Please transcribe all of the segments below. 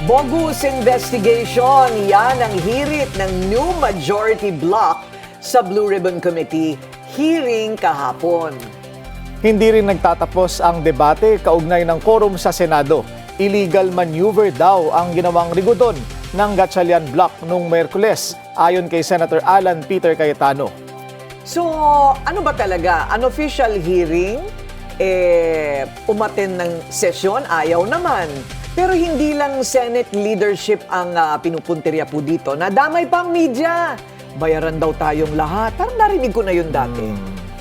Bogus investigation, yan ang hirit ng new majority bloc sa Blue Ribbon Committee hearing kahapon. Hindi rin nagtatapos ang debate kaugnay ng quorum sa Senado. Illegal maneuver daw ang ginawang rigodon ng Gatchalian Bloc noong Miyerkules, ayon kay Senator Alan Peter Cayetano. So, ano ba talaga? Unofficial hearing? Umaten ng sesyon? Ayaw naman. Pero hindi lang Senate leadership ang pinupuntirya po dito. Nadamay pa ang media. Bayaran daw tayong lahat. Parang narinig ko na yun dati.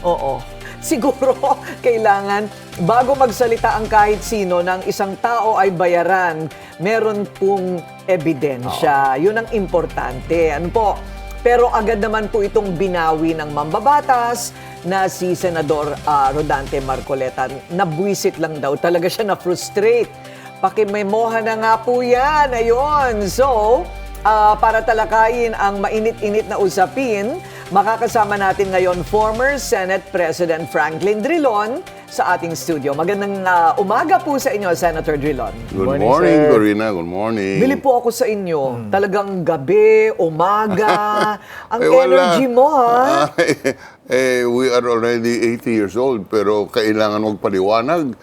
Oo. Siguro, kailangan, bago magsalita ang kahit sino ng isang tao ay bayaran, meron pong ebidensya. Yun ang importante. Ano po? Pero agad naman po itong binawi ng mambabatas na si Senador Rodante Marcoleta. Nabwisit lang daw. Talaga siya na-frustrate. Pakimemoha na nga po yan. Ayun. So, para talakayin ang mainit-init na usapin, makakasama natin ngayon former Senate President Franklin Drilon sa ating studio. Magandang umaga po sa inyo, Senator Drilon. Good morning, Corina. Good morning. Bili po ako sa inyo. Talagang gabi, umaga. Ang energy mo, ha? We are already 80 years old, pero kailangan magpaliwanag.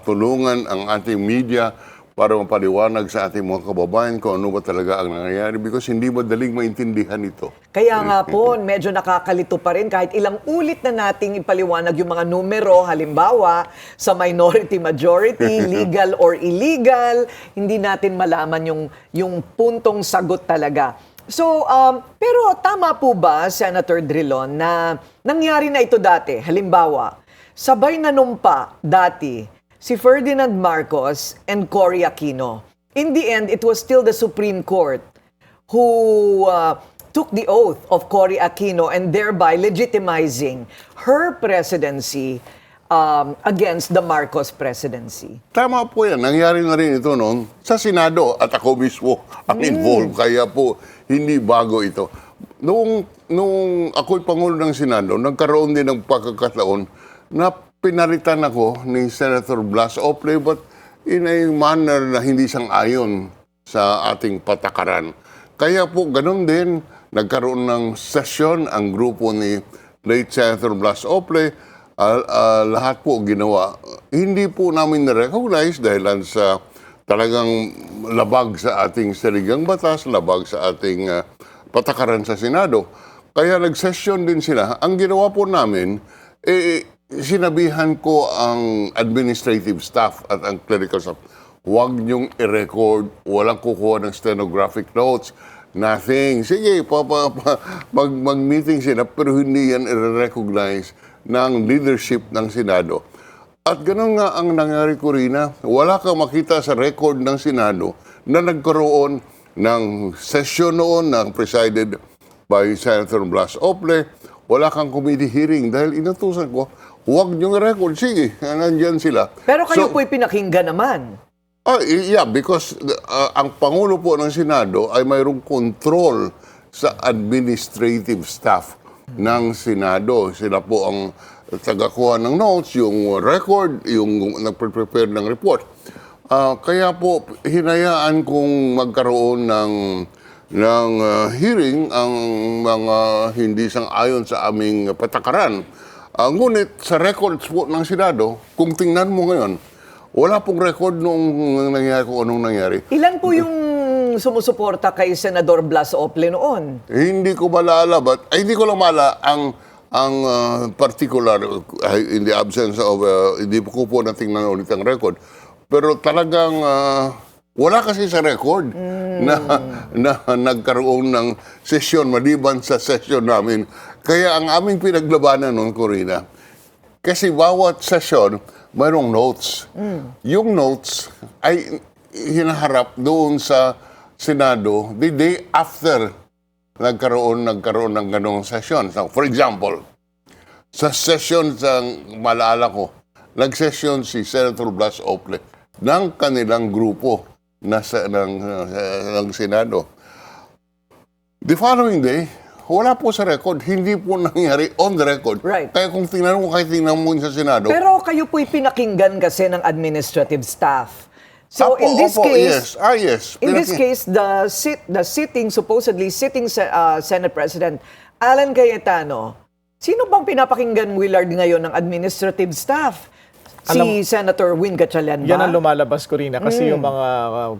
Tulungan ang ating media para mapaliwanag sa ating mga kababayan kung ano ba talaga ang nangyayari because hindi madaling maintindihan ito. Kaya nga po, medyo nakakalito pa rin kahit ilang ulit na nating ipaliwanag yung mga numero, halimbawa sa minority-majority, legal or illegal, hindi natin malaman yung puntong sagot talaga. So, pero tama po ba, Senator Drilon, na nangyari na ito dati? Halimbawa, sabay nanumpa dati si Ferdinand Marcos and Cory Aquino. In the end, it was still the Supreme Court who took the oath of Cory Aquino and thereby legitimizing her presidency against the Marcos presidency. Tama po yan. Nangyari na rin ito noon sa Senado at ako mismo ang involved. Kaya po, hindi bago ito. Noong ako'y Pangulo ng Senado, nagkaroon din ng pagkakataon na pinalitan ako ni Senator Blas Ople but in a manner na hindi sang-ayon sa ating patakaran. Kaya po ganun din, nagkaroon ng session ang grupo ni late Senator Blas Ople. Lahat po ginawa. Hindi po namin na-recognize dahil sa talagang labag sa ating saligang batas, labag sa ating patakaran sa Senado. Kaya nag-session din sila. Ang ginawa po namin, sinabihan ko ang administrative staff at ang clerical staff, huwag niyong i-record, walang kukuha ng stenographic notes, nothing. Sige, mag-meeting sila, pero hindi yan i-recognize ng leadership ng Senado. At ganun nga ang nangyari, Corina, wala kang makita sa record ng Senado na nagkaroon ng session noon na presided by Senator Blas Ople. Wala kang committee hearing dahil inutusan ko, huwag niyong record. Sige, nandyan sila. Pero kayo po'y pinakinggan naman. Yeah, because ang Pangulo po ng Senado ay mayroong control sa administrative staff ng Senado. Sila po ang tagakuha ng notes, yung record, yung nagprepare ng report. Kaya po, hinayaan kong magkaroon ng hearing ang mga hindi sang-ayon sa aming patakaran. Ngunit sa records po ng Senado, kung tingnan mo ngayon, wala pong record nung nangyari kung anong nangyari. Ilan po yung sumusuporta kay Senador Blas Ople noon? Hindi ko malala, hindi ko lang malala ang particular, in the absence of, hindi ko po natingnan ulit ang record. Pero talagang wala kasi sa record na nagkaroon ng sesyon maliban sa sesyon namin. Kaya ang aming pinaglabanan noon, Corina, kasi bawat sesyon mayroong notes. Yung notes ay hinaharap doon sa Senado the day after nagkaroon ng ganong sesyon. So, for example, sa session sa malala ko, nag-session si Senator Blas Ople ng kanilang grupo ng Senado. The following day, wala po sa record, hindi po nangyari on the record. Right. Kaya kung tingnan mo sa Senado. Pero kayo po'y pinakinggan kasi ng administrative staff So Apo, in this opo, case, yes. in this case, the supposedly sitting Senate President Alan Cayetano, sino bang pinapakinggan, Willard, ngayon ng administrative staff? Si Senator Win Gatchalian ba? Yan ang lumalabas, Corina, kasi yung mga,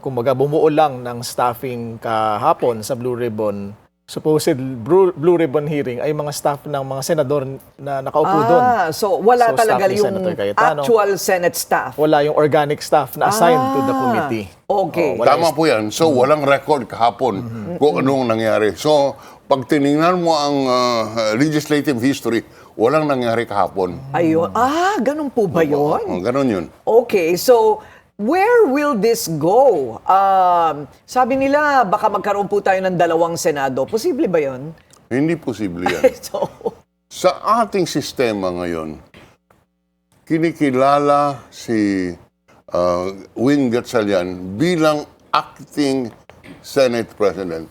kumbaga, bumuo lang ng staffing kahapon sa Blue Ribbon, supposed Blue Ribbon hearing ay mga staff ng mga senador na nakaupo doon. So wala So, talaga staff ni yung Senator Cayetano. actual Senate staff. Wala yung organic staff na assigned to the committee. Okay. Wala Tama po yan. So, walang record kahapon kung anong nangyari. So, pag tinignan mo ang legislative history, walang nangyari kahapon. Ayun. Ganun po ba yun? Ganon yun. Okay, so where will this go? Sabi nila, baka magkaroon po tayo ng 2 Senado. Posible ba yun? Hindi posible yan. So, Sa ating sistema ngayon, kinikilala si Win Gatchalian bilang acting Senate President.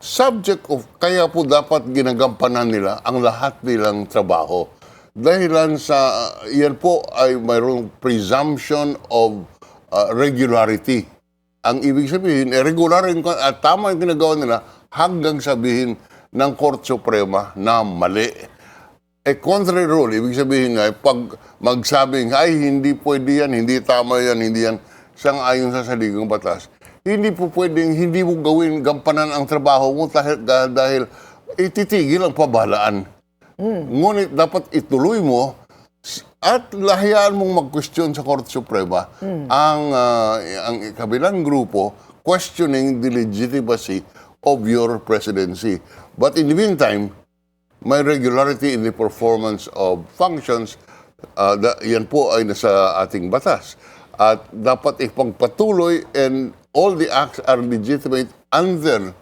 Subject of, kaya po dapat ginagampanan nila ang lahat nilang trabaho. Dahilan sa, yan po ay mayroong presumption of regularity. Ang ibig sabihin, regular at tama yung ginagawa nila hanggang sabihin ng Korte Suprema na mali. Contrary rule, ibig sabihin nga, pag magsabing, ay, hindi pwede yan, hindi tama yan, hindi yan, sang-ayon sa saligang batas, hindi po pwedeng, hindi mo gawin, gampanan ang trabaho mo dahil ititigil ang pabalaan. Ngunit dapat ituloy mo at lahiyaan mong mag-question sa Korte Suprema ang kabilang grupo questioning the legitimacy of your presidency. But in the meantime, may regularity in the performance of functions, yan po ay nasa ating batas. At dapat ipagpatuloy and all the acts are legitimate until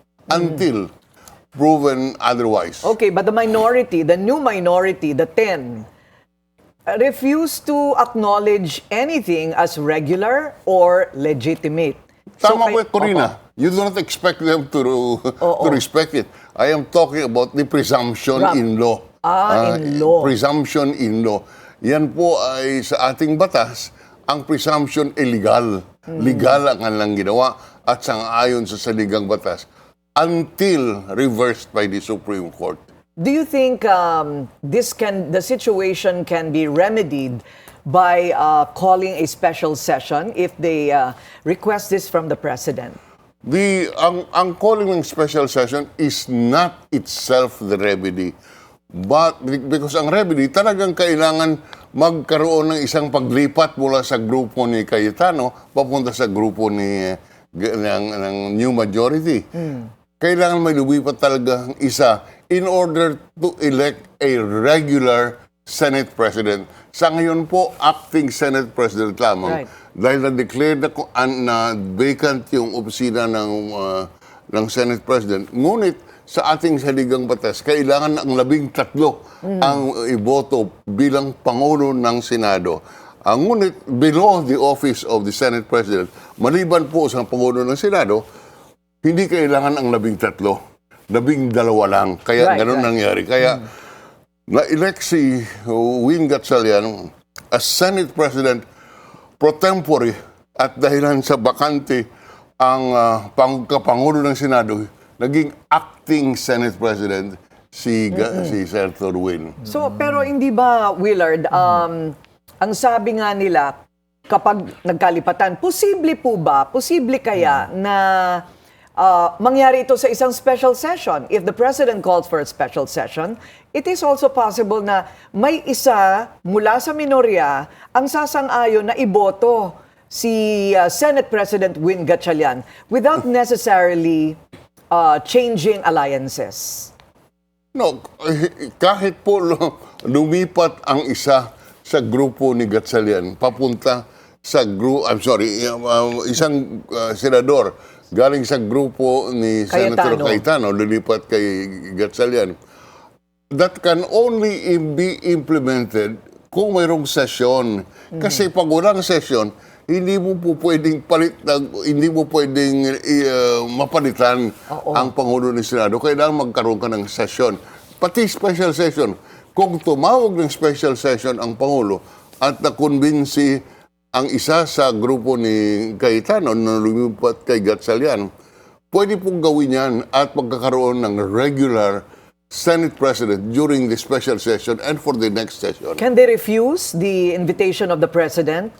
proven otherwise. okay, but the minority, the new minority, the 10, refuse to acknowledge anything as regular or legitimate. Tama po, kay- Corina. You do not expect them to respect it. I am talking about the presumption in law. In law. Presumption in law. Yan po ay sa ating batas, ang presumption illegal. Legal ang kanilang ginawa at sang-ayon sa saligang batas until reversed by the Supreme Court. Do you think the situation can be remedied by calling a special session if they request this from the president? Ang calling ng special session is not itself the remedy. But because ang remedy, talagang kailangan magkaroon ng isang paglipat mula sa grupo ni Cayetano papunta sa grupo ng new majority. Kailangan may lumipat talaga isa in order to elect a regular Senate President. Sa ngayon po, acting Senate President lamang. Right. Dahil na-declare na vacant yung opisina ng Senate President. Ngunit sa ating saligang batas, kailangan ang 13 ang iboto bilang Pangulo ng Senado. Ngunit below the office of the Senate President, maliban po sa Pangulo ng Senado, hindi kailangan ang 13. 12 lang. Kaya ganun nangyari. Kaya na-elect si Win Gatchalian as Senate President pro tempore at dahilan sa bakante ang pagkapangulo ng Senado, naging acting Senate President si Senator Win. So, pero hindi ba, Willard, ang sabi nga nila, kapag nagkalipatan, posible kaya na mangyari ito sa isang special session? If the President calls for a special session, it is also possible na may isa mula sa minorya ang sasang-ayon na iboto si Senate President Win Gatchalian without necessarily changing alliances. No, kahit po lumipat ang isa sa grupo ni Gatchalian papunta sa isang senador galing sa grupo ni Senator Cayetano, lulipat kay Gatchalian. That can only be implemented kung mayroong sesyon. Kasi pag walang sesyon, hindi mo po pwedeng mapalitan ang Pangulo ng Senado. Kailangan magkaroon ka ng sesyon. Pati special session. Kung tumawag ng special session ang Pangulo at na-convince ang isa sa grupo ni Cayetano na lumipat kay Gatchalian, pwede pong gawin yan at magkakaroon ng regular Senate President during the special session and for the next session. Can they refuse the invitation of the President?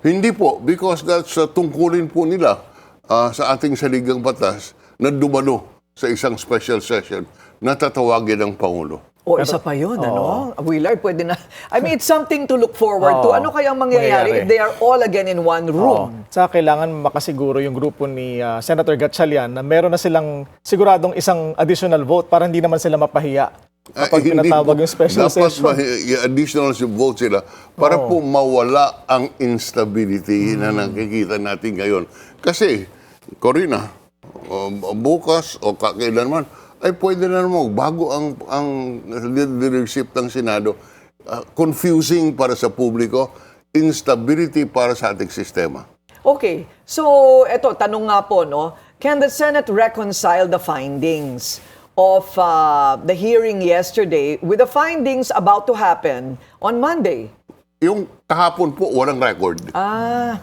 Hindi po, because that's tungkulin po nila sa ating saligang batas na dumalo sa isang special session na tatawagin ng Pangulo. O isa pa yun, ano? Willard, pwede na. I mean, it's something to look forward to. Ano kayang mangyayari if they are all again in one room? Sa kailangan makasiguro yung grupo ni Senator Gatchalian na meron na silang siguradong isang additional vote para hindi naman sila mapahiya kapag Hindi pinatawag po. yung special session. Dapat additional vote sila para po mawala ang instability na nakikita natin ngayon. Kasi, Corina, bukas o kailanman, ay pwede na naman bago ang leadership ng Senado, confusing para sa publiko, instability para sa ating sistema. Okay, so eto, tanong nga po, no? Can the Senate reconcile the findings of the hearing yesterday with the findings about to happen on Monday? Yung kahapon po, walang record.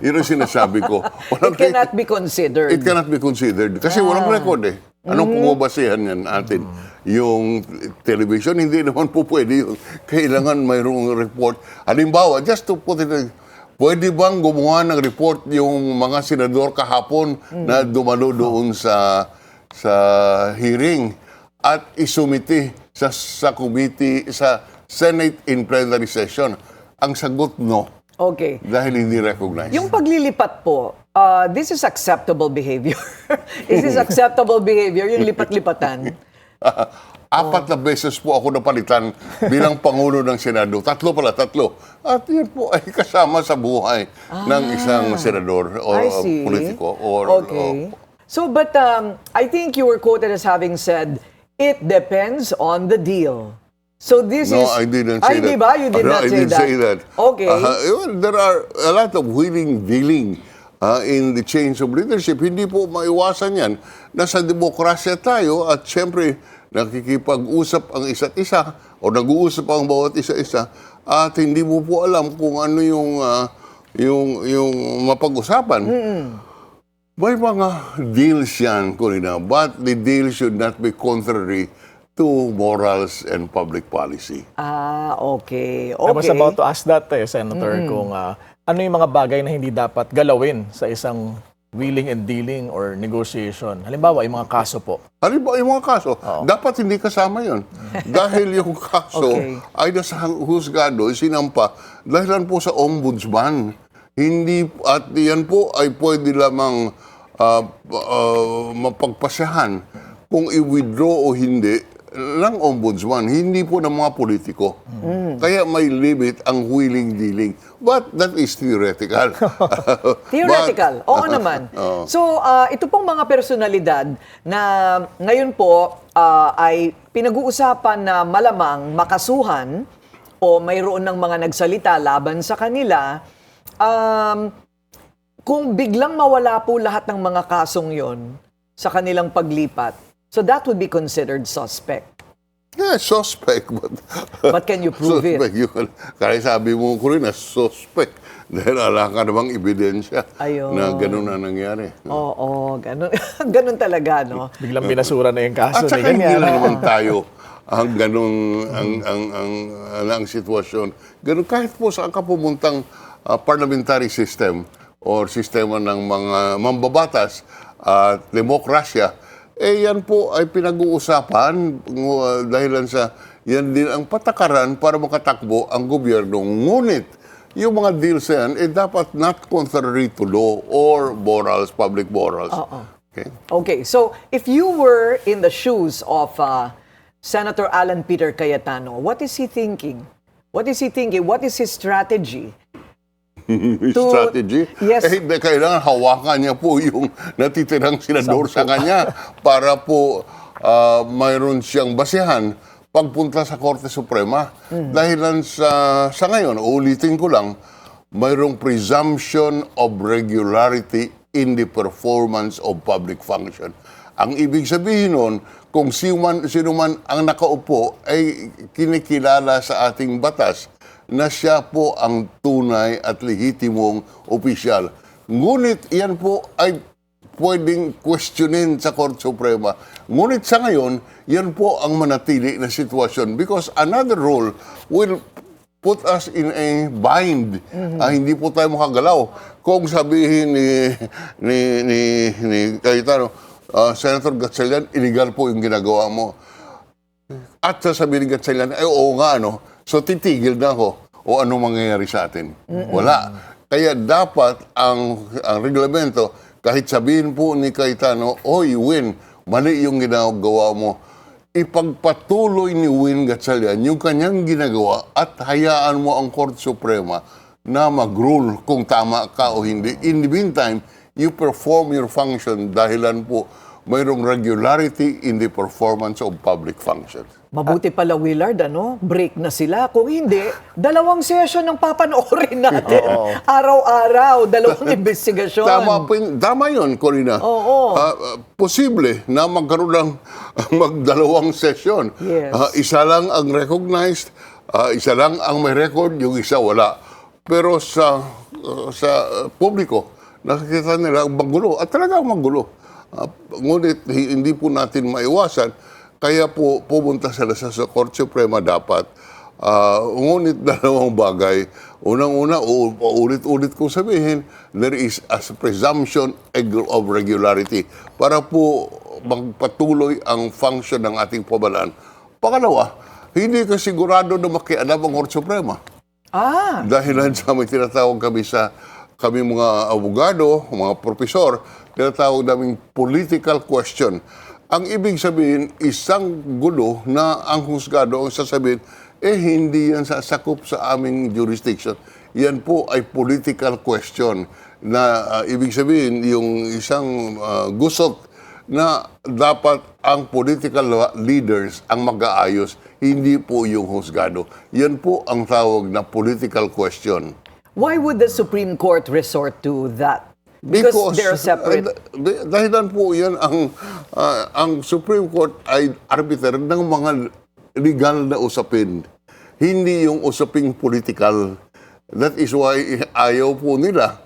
Yun ang sinasabi ko. It cannot be considered. It cannot be considered. Kasi walang record eh. Anong pumabasihan yan natin? Yung television, hindi naman po pwede yun. Kailangan mayroong report. Halimbawa, just to put it, pwede bang gumawa ng report yung mga senador kahapon na dumalo doon sa hearing at isumiti sa committee, sa Senate in plenary session? Ang sagot, no. Okay. Dahil hindi recognized. Yung paglilipat po, this is acceptable behavior. Is this acceptable behavior, yung lipat-lipatan? 4 na beses po ako napalitan bilang Pangulo ng Senado. 3 pala. At yun po ay kasama sa buhay ng isang senador o I see. politiko. Okay. So, but I think you were quoted as having said, it depends on the deal. So this No, is... I didn't say that. Di ba? You did not I say didn't that. say that. Okay. Well, there are a lot of willing dealing in the change of leadership. Hindi po maiwasan yan. Nasa demokrasya tayo at siyempre nakikipag-usap ang isa't isa o nag-uusap ang bawat isa-isa at hindi mo po alam kung ano yung mapag-usapan. May mga deals yan, Corina, but the deal should not be contrary to morals and public policy. Okay. I was about to ask that, Senator, kung ano yung mga bagay na hindi dapat galawin sa isang wheeling and dealing or negotiation. Halimbawa, yung mga kaso po. Halimbawa, yung mga kaso, dapat hindi kasama yun. Dahil yung kaso Okay. ay nasa husgado, sinampa, dahilan po sa ombudsman. Hindi, at yan po ay pwede lamang mapagpasyahan kung i-withdraw o hindi ng ombudsman, hindi po ng mga politiko. Kaya may limit ang wheeling dealing. But that is theoretical. Theoretical. Oo naman. So, ito pong mga personalidad na ngayon po ay pinag-uusapan na malamang makasuhan o mayroon ng mga nagsalita laban sa kanila, kung biglang mawala po lahat ng mga kasong yon sa kanilang paglipat, so that would be considered suspect. Yeah, suspect. But can you prove it? Suspect. Kaya sabi mo ko rin na suspect. Dahil ala ka namang ebidensya Ayun. na gano'n na nangyari. Oo, ganun, ganun talaga, no? Biglang binasura na yung kaso. At saka na hindi ganyan. lang naman tayo ang gano'ng ang sitwasyon. Ganun kahit po saan ka pumuntang parliamentary system or sistema ng mga mambabatas at demokrasya, yan po ay pinag-uusapan dahilan sa yan din ang patakaran para makatakbo ang gobyerno. Ngunit, yung mga deals yan, dapat not contrary to law or morals, public morals. Okay? Okay, so if you were in the shoes of Senator Alan Peter Cayetano, what is he thinking? What is he thinking? What is his strategy? Strategy? Yes. Kailangan hawakan niya po yung natitirang senador sa kanya para po mayroon siyang basihan pagpunta sa Korte Suprema. Dahilan sa ngayon, ulitin ko lang, mayroong presumption of regularity in the performance of public function. Ang ibig sabihin nun, kung sino man ang nakaupo ay kinikilala sa ating batas na siya po ang tunay at lehitimong opisyal. Ngunit yan po ay pwedeng questionin sa Korte Suprema. Ngunit sa ngayon, yan po ang manatili na sitwasyon because another role will put us in a bind. Hindi po tayo makagalaw. Kung sabihin ni Cayetano, Senator Gatchalian, illegal po yung ginagawa mo. At sasabihin ni Gatchalian, ay oo nga, no? So titigil na ako. O ano mangyayari sa atin? Wala. Kaya dapat ang reglamento, kahit sabihin po ni Cayetano, oy, Win, mali yung ginagawa mo. Ipagpatuloy ni Win Gatchalian yung kanyang ginagawa at hayaan mo ang Korte Suprema na mag-rule kung tama ka o hindi. In the meantime, you perform your function dahilan po mayroong regularity in the performance of public functions. Mabuti pala, Willard, break na sila. Kung hindi, 2 session ang papanoorin natin. Araw-araw, 2 investigasyon. Tama yun, Corina. Oo. Posible na magkaroon ng mag-2 session. Yes. Isa lang ang recognized, isa lang ang may record, yung isa wala. Pero sa publiko, nakikita nila ang magulo. At talagang magulo. Ngunit hindi po natin maiwasan. Kaya po pumunta sila sa Korte Suprema dapat. Ngunit 2 bagay. Unang-una, ulit-ulit kong sabihin, there is a presumption of regularity para po magpatuloy ang function ng ating pamahalaan. Pangalawa, hindi ka sigurado na makialam ang Korte Suprema. Dahilan sa may tinatawag kami mga abogado, mga profesor, tinatawag naming political question. Ang ibig sabihin, isang gulo na ang husgado ang sasabihin, hindi yan sasakop sa aming jurisdiction. Yan po ay political question na ibig sabihin, yung isang gusot na dapat ang political leaders ang mag-aayos, hindi po yung husgado. Yan po ang tawag na political question. Why would the Supreme Court resort to that? Because they're separate. Dahilan po yan, ang Supreme Court ay arbiter ng mga legal na usapin. Hindi yung usaping political. That is why ayaw po nila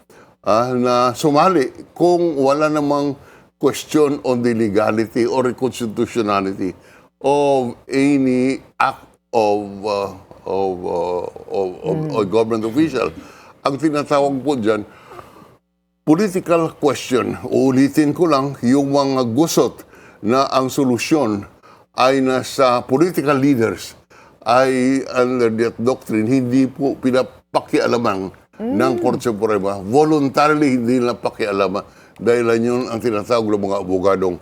na sumali kung wala namang question on the legality or constitutionality of any act of government official. Ang tinatawag po dyan, political question. Ulitin ko lang, yung mga gusot na ang solusyon ay nasa political leaders ay under that doctrine, hindi po pinapakialaman ng Korte Suprema. Voluntarily hindi nila pakialaman dahil yun ang tinatawag ng mga abogadong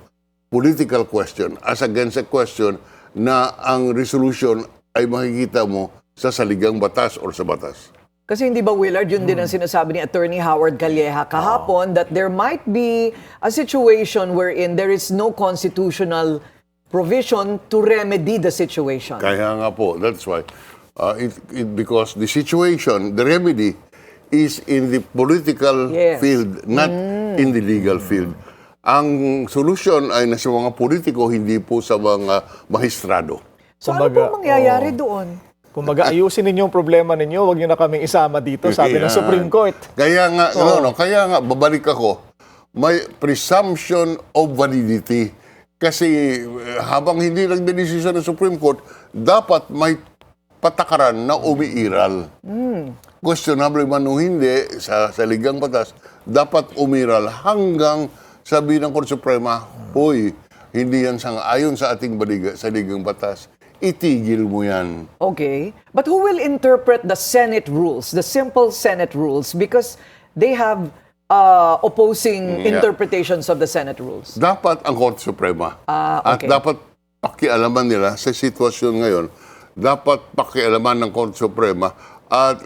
political question as against a question na ang resolution ay makikita mo sa saligang batas or sa batas. Kasi hindi ba, Willard, yun din ang sinasabi ni Attorney Howard Calleja kahapon that there might be a situation wherein there is no constitutional provision to remedy the situation. Kaya nga po, that's why. Because the situation, the remedy is in the political field, not in the legal field. Ang solusyon ay nasa mga politiko, hindi po sa mga mahistrado. So ano po mangyayari doon? Kung mag-aayusin ninyo ang problema ninyo, huwag nyo na kaming isama dito, sabi ng Supreme Court. Kaya nga, babalik ako, may presumption of validity. Kasi habang hindi nagdedesisyon ng Supreme Court, dapat may patakaran na umiiral. Questionable man o hindi, sa ligang batas, dapat umiral hanggang sabi ng Korte Suprema, hoy, hindi yan sang-ayon sa ating sa ligang batas. Itigil mo yan. Okay. But who will interpret the Senate rules, the simple Senate rules? Because they have opposing interpretations of the Senate rules. Dapat ang Korte Suprema. Okay. At dapat pakialaman nila sa sitwasyon ngayon. Dapat pakialaman ng Korte Suprema at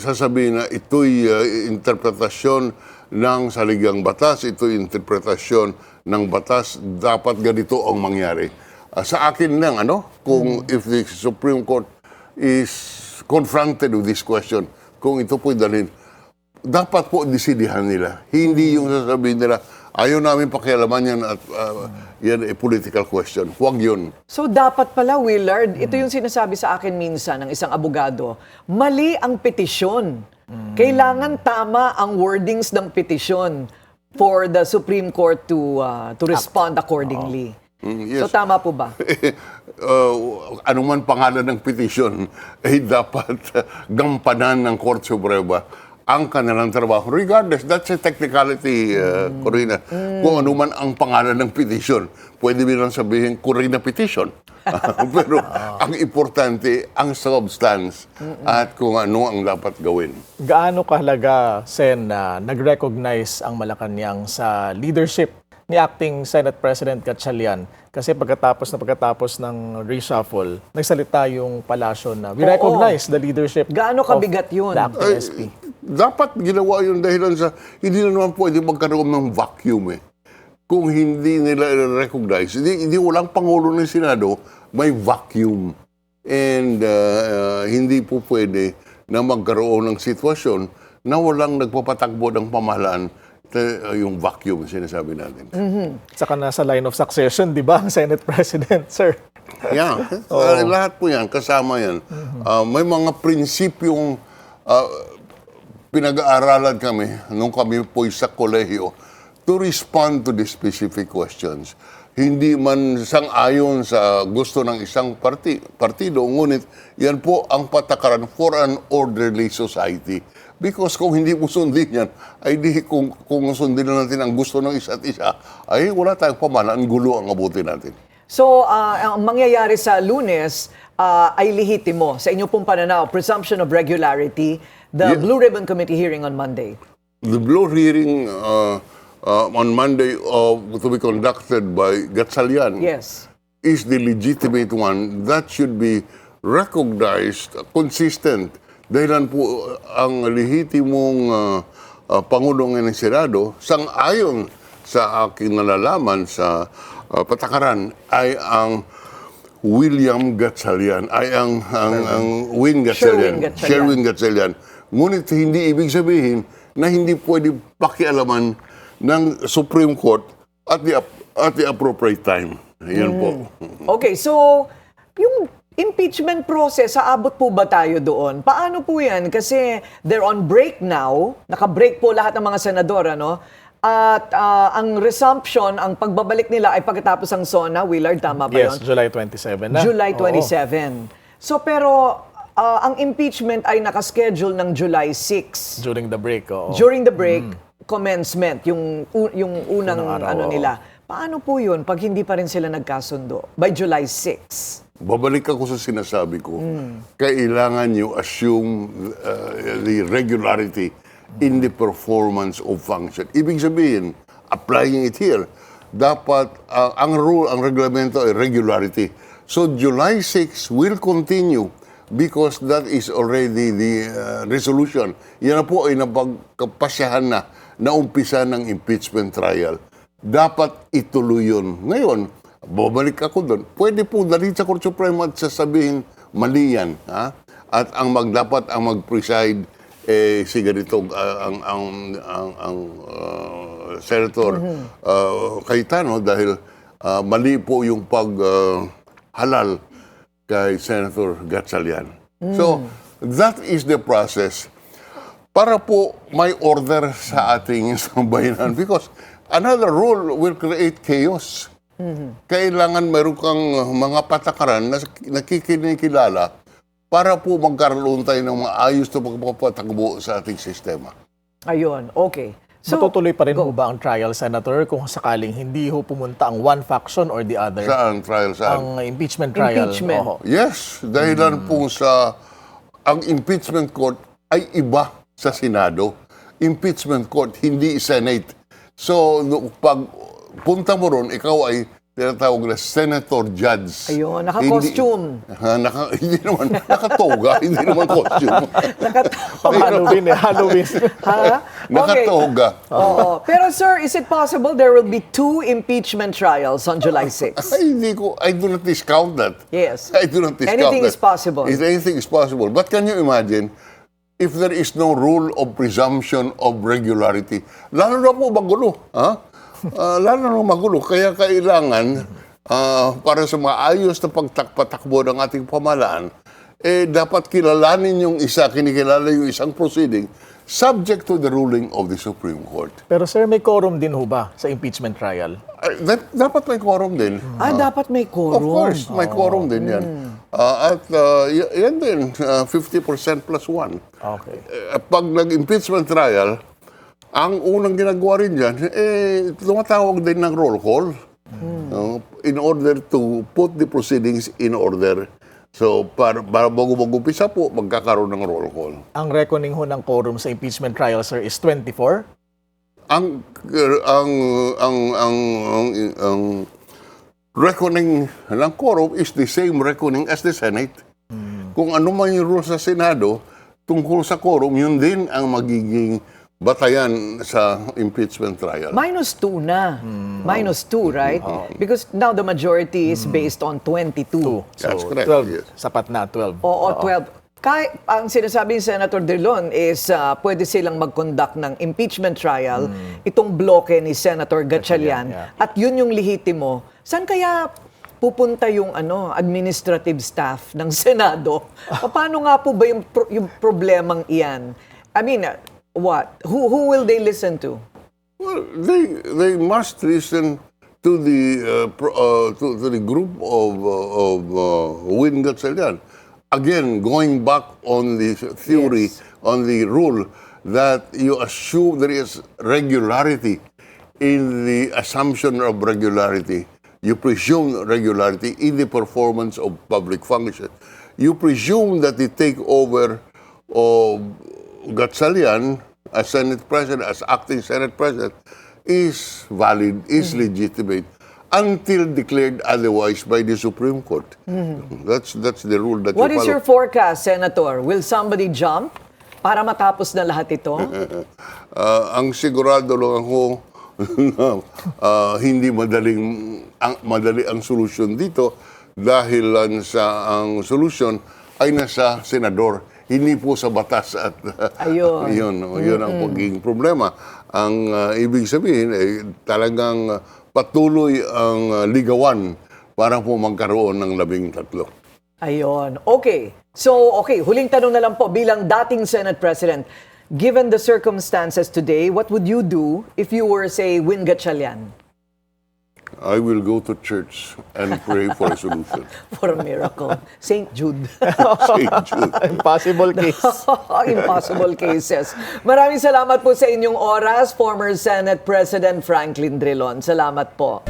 sasabihin na ito'y interpretasyon ng saligang batas, ito'y interpretasyon ng batas, dapat ganito ang mangyari. Sa akin lang, kung if the Supreme Court is confronted with this question, kung ito po'y dalhin, dapat po desidihan nila. Hindi yung sasabihin nila, Ayaw namin pakialaman yan at yan a political question. Huwag yun. So dapat pala, Willard, ito yung sinasabi sa akin minsan ng isang abogado, mali ang petisyon. Kailangan tama ang wordings ng petisyon for the Supreme Court to respond accordingly. Yes. So tama po ba? Anuman pangalan ng petition ay dapat gampanan ng Korte Suprema ang kanilang trabaho. Regardless, that's a technicality, Corina. Kung anuman ang pangalan ng petition, pwede mo lang sabihin, Corina petition. Pero ang importante, ang substance at kung ano ang dapat gawin. Gaano kahalaga, Sen, na nag-recognize ang Malacanang sa leadership ni Acting Senate President Gatchalian? Kasi pagkatapos ng reshuffle, nagsalita yung palasyo na we recognize the leadership Gaano kabigat yun? the acting SP. Dapat ginawa yun dahilan sa hindi na naman pwede magkaroon ng vacuum eh. Kung hindi nila recognize, hindi walang Pangulo ng Senado, may vacuum. And hindi po pwede na magkaroon ng sitwasyon na walang nagpapatakbo ng pamahalaan, yung vacuum sinasabi natin. Saka nasa line of succession, di ba, ang Senate President, sir? Yeah, lahat po yan, kasama yan. May mga prinsipyong pinag-aaralan kami nung kami po sa kolehiyo to respond to the specific questions. Hindi man sang-ayon sa gusto ng isang partido, ngunit yan po ang patakaran for an orderly society. Because kung hindi mo sundin yan, ay di kung sundin na natin ang gusto ng isa't isa, ay wala tayong pamahalaan, gulo ang abutin natin. So, ang mangyayari sa Lunes ay lehitimo. Sa inyo pong pananaw, presumption of regularity, the Blue Ribbon Committee hearing on Monday. The Blue hearing on Monday to be conducted by Gatchalian Yes. is the legitimate one that should be recognized, consistent. Dahilan po ang lehitimong Pangulong ng Senado, sang-ayon sa aking nalalaman sa patakaran, ay ang William Gatchalian, ay ang Win Gatchalian, Sherwin Gatchalian. Ngunit hindi ibig sabihin na hindi pwede pakialaman ng Supreme Court at the appropriate time. Yan po. Okay, so yung impeachment process, aabot po ba tayo doon? Paano po yan? Kasi they're on break now. Naka-break po lahat ng mga senador, ano? At ang resumption, ang pagbabalik nila ay pagkatapos ng SONA. Willard, tama ba yun? Yes, July 27 na. July Oo. 27. So pero ang impeachment ay nakaschedule ng July 6. During the break, oo. During the break, commencement, yung unang Unang araw, ano oo. nila. Paano po yun pag hindi pa rin sila nagkasundo? By July 6. Babalik ako sa sinasabi ko. Kailangan you assume the regularity in the performance of function. Ibig sabihin, applying it here, dapat ang rule, ang reglamento ay regularity. So July 6 will continue because that is already the resolution. Yan na po ay napagkapasyahan na umpisa ng impeachment trial. Dapat ituloy yun. Ngayon, babalik ako doon. Pwede po dali sa Korte Suprema at sasabihin, mali yan. Ha? At dapat ang mag-preside, si ganito, ang Senator Cayetano dahil mali po yung halal kay Senator Gatchalian. So, that is the process para po may order sa ating sambayanan because another rule will create chaos. Kailangan meron kang mga patakaran na nakikinikilala para po magkaroon tayo ng maayos na pagpapatakbo sa ating sistema. Ayun, okay. So, Matutuloy pa rin po ba ang trial, Senator, kung sakaling hindi ho pumunta ang one faction or the other? Saan? Trial saan? Ang impeachment trial. Impeachment. Oo. Yes, dahilan po ang impeachment court ay iba sa Senado. Impeachment court, hindi Senate. So, pag punta mo ron, ikaw ay tinatawag na senator judge. Ayun, naka-costume. Hindi naman, nakatoga, hindi naman costume. Pang Halloween Halloween. Ha? Nakatoga. Oo. Pero sir, is it possible there will be 2 impeachment trials on July 6? I do not discount that. Yes. I do not discount Anything that. is possible. If anything is possible. But can you imagine, if there is no rule of presumption of regularity, lalo na po magulo. Ha? lalo nang magulo. Kaya kailangan, para sa maayos na pagpatakbo ng ating pamahalaan, dapat kilalanin yung isa, kinikilala yung isang proceeding, subject to the ruling of the Supreme Court. Pero sir, may quorum din ho ba sa impeachment trial? Dapat may quorum din. Dapat may quorum. Of course, may quorum din yan. Yan din, 50% plus 1. Okay. Pag nag-impeachment trial, ang unang ginagawa rin dyan, tumatawag din ng roll call in order to put the proceedings in order. So, para bago-umpisa po, magkakaroon ng roll call. Ang reckoning ho ng quorum sa impeachment trial, sir, is 24? Ang reckoning ng quorum is the same reckoning as the Senate. Kung ano man yung rules sa Senado, tungkol sa quorum, yun din ang magiging batayan sa impeachment trial. -2 na. -2, right? Because now the majority is based on 22. That's correct, 12. yes. Sapat na, 12. Oo, 12. Ang sinasabi ni Senator Drilon is pwede silang mag-conduct ng impeachment trial, itong bloke ni Senator Gatchalian, yeah. at yun yung lihitimo. Saan kaya pupunta yung administrative staff ng Senado? Paano nga po ba yung problemang iyan? I mean, what? Who will they listen to? Well, they must listen to the group of Win Gatchalian. Again, going back on the theory, Yes. on the rule that you assume there is regularity in the assumption of regularity. You presume regularity in the performance of public function. You presume that the takeover of Gatchalian as Senate President, as acting Senate President, is valid, is legitimate, until declared otherwise by the Supreme Court. That's the rule that What you is follow. your forecast, Senator? Will somebody jump para matapos na lahat ito? Ang sigurado lang ako na hindi madali ang solusyon dito dahil ang solusyon ay nasa senador, hindi po sa batas at Ayun. yun ang pagiging problema. Ang ibig sabihin talagang patuloy ang ligawan para po magkaroon ng 13. Ayun. Okay. So, huling tanong na lang po bilang dating Senate President. Given the circumstances today, what would you do if you were, say, Win Gatchalian? I will go to church and pray for a solution. For a miracle. St. Jude. Saint Jude. Impossible case. Impossible cases. Maraming salamat po sa inyong oras, former Senate President Franklin Drilon. Salamat po.